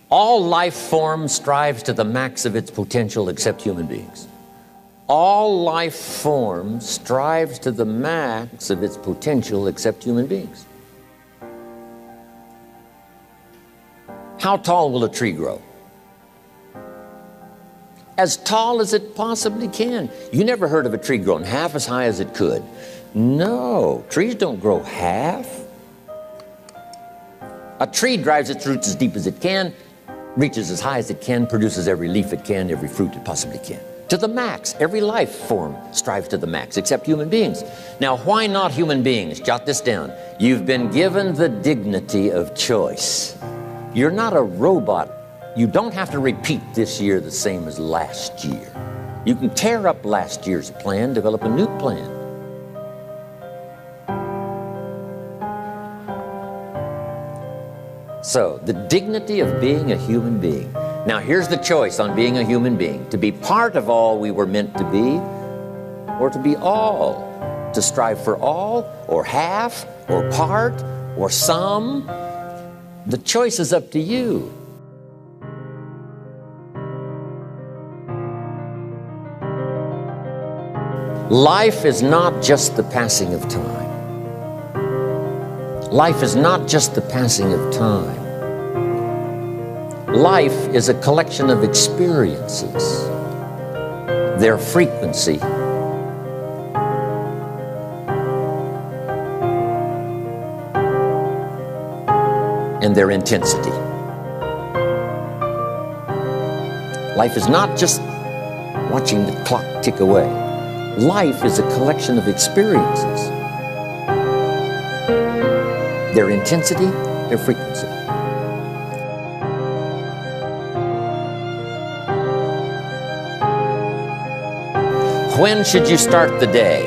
All life form strives to the max of its potential except human beings. All life form strives to the max of its potential except human beings. How tall will a tree grow? As tall as it possibly can. You never heard of a tree growing half as high as it could. No, trees don't grow half. A tree drives its roots as deep as it can, reaches as high as it can, produces every leaf it can, every fruit it possibly can. To the max. Every life form strives to the max, except human beings. Now, why not human beings? Jot this down. You've been given the dignity of choice. You're not a robot. You don't have to repeat this year the same as last year. You can tear up last year's plan, develop a new plan. So, the dignity of being a human being. Now, here's the choice on being a human being. To be part of all we were meant to be, or to be all. To strive for all, or half, or part, or some. The choice is up to you. Life is not just the passing of time. Life is not just the passing of time. Life is a collection of experiences, their frequency, and their intensity. Life is not just watching the clock tick away. Life is a collection of experiences, their intensity, their frequency. When should you start the day?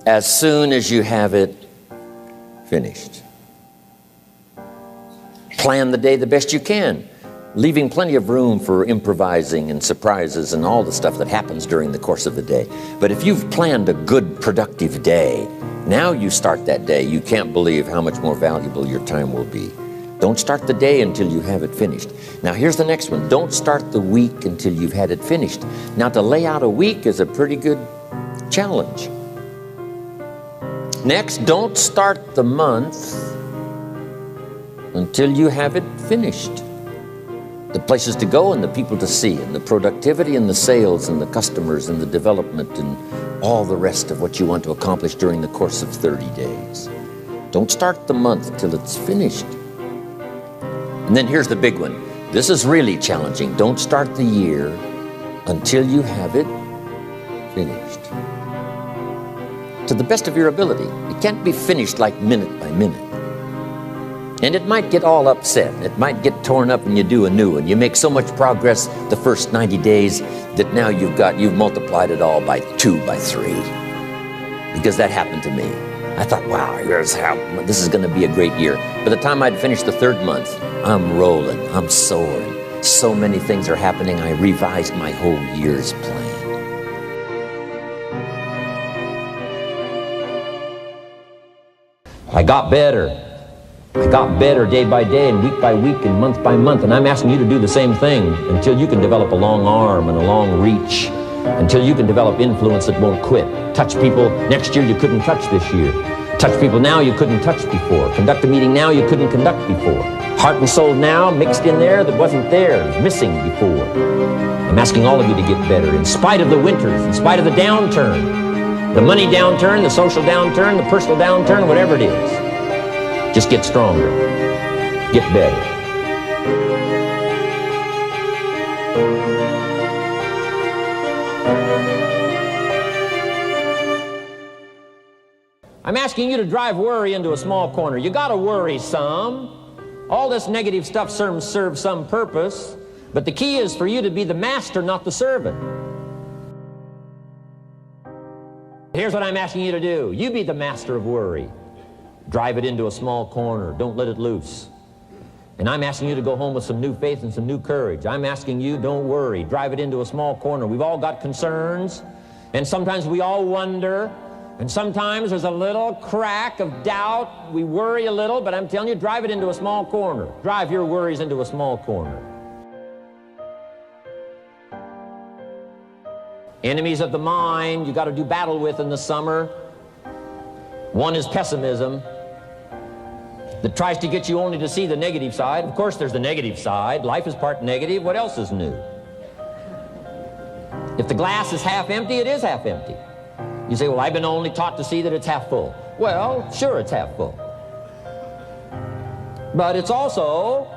As soon as you have it finished. Plan the day the best you can, leaving plenty of room for improvising and surprises and all the stuff that happens during the course of the day. But if you've planned a good, productive day, now you start that day, you can't believe how much more valuable your time will be. Don't start the day until you have it finished. Now here's the next one. Don't start the week until you've had it finished. Now to lay out a week is a pretty good challenge. Next, don't start the month until you have it finished. The places to go and the people to see and the productivity and the sales and the customers and the development and all the rest of what you want to accomplish during the course of 30 days. Don't start the month till it's finished. And then here's the big one. This is really challenging. Don't start the year until you have it finished. To the best of your ability. It can't be finished like minute by minute. And it might get all upset. It might get torn up and you do a new one. You make so much progress the first 90 days that now you've multiplied it all by 2, by 3. Because that happened to me. I thought, wow, this is going to be a great year. By the time I'd finished the 3rd month, I'm rolling, I'm soaring. So many things are happening, I revised my whole year's plan. I got better. I got better day by day and week by week and month by month. And I'm asking you to do the same thing until you can develop a long arm and a long reach. Until you can develop influence that won't quit. Touch people next year you couldn't touch this year. Touch people now you couldn't touch before. Conduct a meeting now you couldn't conduct before. Heart and soul now mixed in there that wasn't there, it was missing before. I'm asking all of you to get better in spite of the winters, in spite of the downturn. The money downturn, the social downturn, the personal downturn, whatever it is. Just get stronger. Get better. I'm asking you to drive worry into a small corner. You gotta worry some. All this negative stuff serves some purpose, but the key is for you to be the master, not the servant. Here's what I'm asking you to do. You be the master of worry. Drive it into a small corner. Don't let it loose. And I'm asking you to go home with some new faith and some new courage. I'm asking you, don't worry. Drive it into a small corner. We've all got concerns, and sometimes we all wonder, And sometimes there's a little crack of doubt. We worry a little, but I'm telling you, drive it into a small corner. Drive your worries into a small corner. Enemies of the mind you got to do battle with in the summer. One is pessimism, that tries to get you only to see the negative side. Of course, there's the negative side. Life is part negative. What else is new? If the glass is half empty, it is half empty. You say, well, I've been only taught to see that it's half full. Well, sure, it's half full. But it's also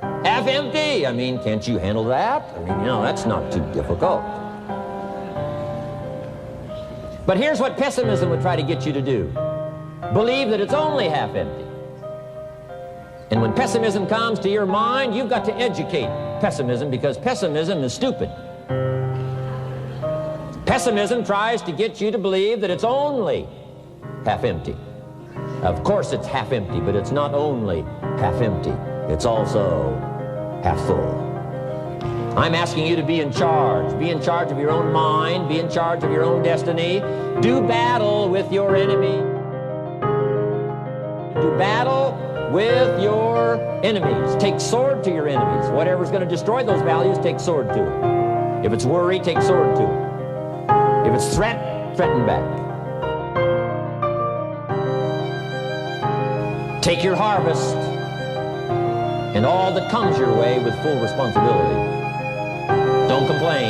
half empty. I mean, can't you handle that? I mean, that's not too difficult. But here's what pessimism would try to get you to do. Believe that it's only half empty. And when pessimism comes to your mind, you've got to educate pessimism, because pessimism is stupid. Pessimism tries to get you to believe that it's only half empty. Of course it's half empty, but it's not only half empty. It's also half full. I'm asking you to be in charge. Be in charge of your own mind. Be in charge of your own destiny. Do battle with your enemy. Do battle with your enemies. Take sword to your enemies. Whatever's going to destroy those values, take sword to it. If it's worry, take sword to it. If it's threat, threaten back. Take your harvest and all that comes your way with full responsibility. Don't complain.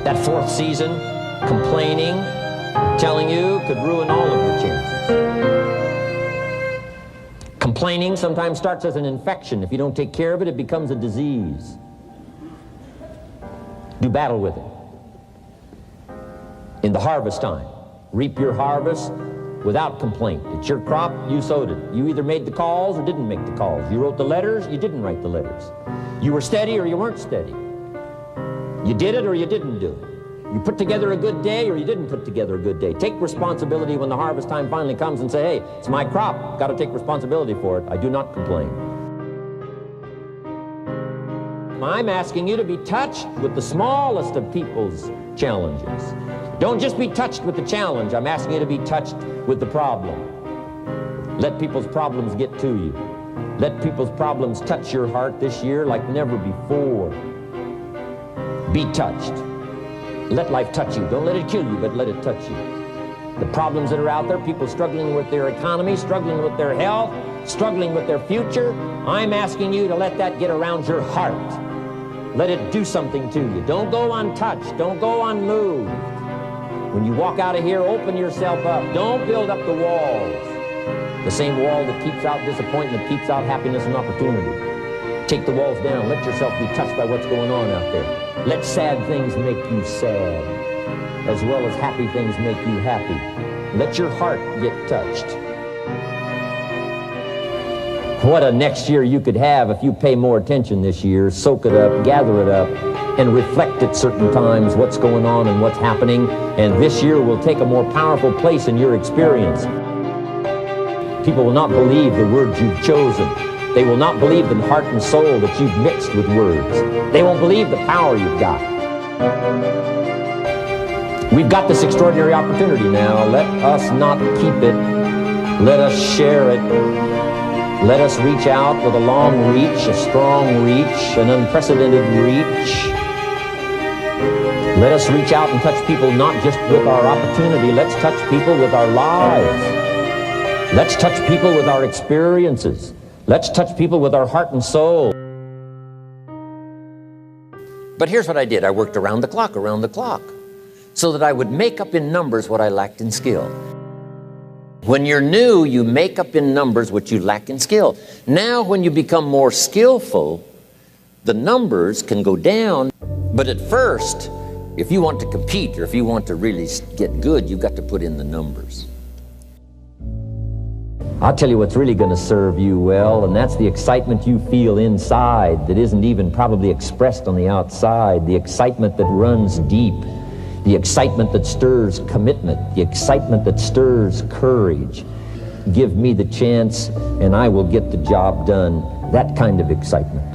That fourth season, complaining, I'm telling you, could ruin all of your chances. Complaining sometimes starts as an infection. If you don't take care of it, it becomes a disease. Do battle with it. In the harvest time, reap your harvest without complaint. It's your crop, you sowed it. You either made the calls or didn't make the calls. You wrote the letters, you didn't write the letters. You were steady or you weren't steady. You did it or you didn't do it. You put together a good day or you didn't put together a good day. Take responsibility when the harvest time finally comes and say, hey, it's my crop. Got to take responsibility for it. I do not complain. I'm asking you to be touched with the smallest of people's challenges. Don't just be touched with the challenge. I'm asking you to be touched with the problem. Let people's problems get to you. Let people's problems touch your heart this year like never before. Be touched. Let life touch you. Don't let it kill you, but let it touch you. The problems that are out there, people struggling with their economy, struggling with their health, struggling with their future, I'm asking you to let that get around your heart. Let it do something to you. Don't go untouched. Don't go unmoved. When you walk out of here, open yourself up. Don't build up the walls. The same wall that keeps out disappointment keeps out happiness and opportunity. Take the walls down. Let yourself be touched by what's going on out there. Let sad things make you sad, as well as happy things make you happy. Let your heart get touched. What a next year you could have if you pay more attention this year, soak it up, gather it up, and reflect at certain times what's going on and what's happening. And this year will take a more powerful place in your experience. People will not believe the words you've chosen. They will not believe the heart and soul that you've mixed with words. They won't believe the power you've got. We've got this extraordinary opportunity now. Let us not keep it. Let us share it. Let us reach out with a long reach, a strong reach, an unprecedented reach. Let us reach out and touch people not just with our opportunity. Let's touch people with our lives. Let's touch people with our experiences. Let's touch people with our heart and soul. But here's what I did. I worked around the clock, so that I would make up in numbers what I lacked in skill. When you're new, you make up in numbers what you lack in skill. Now, when you become more skillful, the numbers can go down. But at first, if you want to compete or if you want to really get good, you've got to put in the numbers. I'll tell you what's really going to serve you well, and that's the excitement you feel inside that isn't even probably expressed on the outside, the excitement that runs deep, the excitement that stirs commitment, the excitement that stirs courage. Give me the chance, and I will get the job done. That kind of excitement.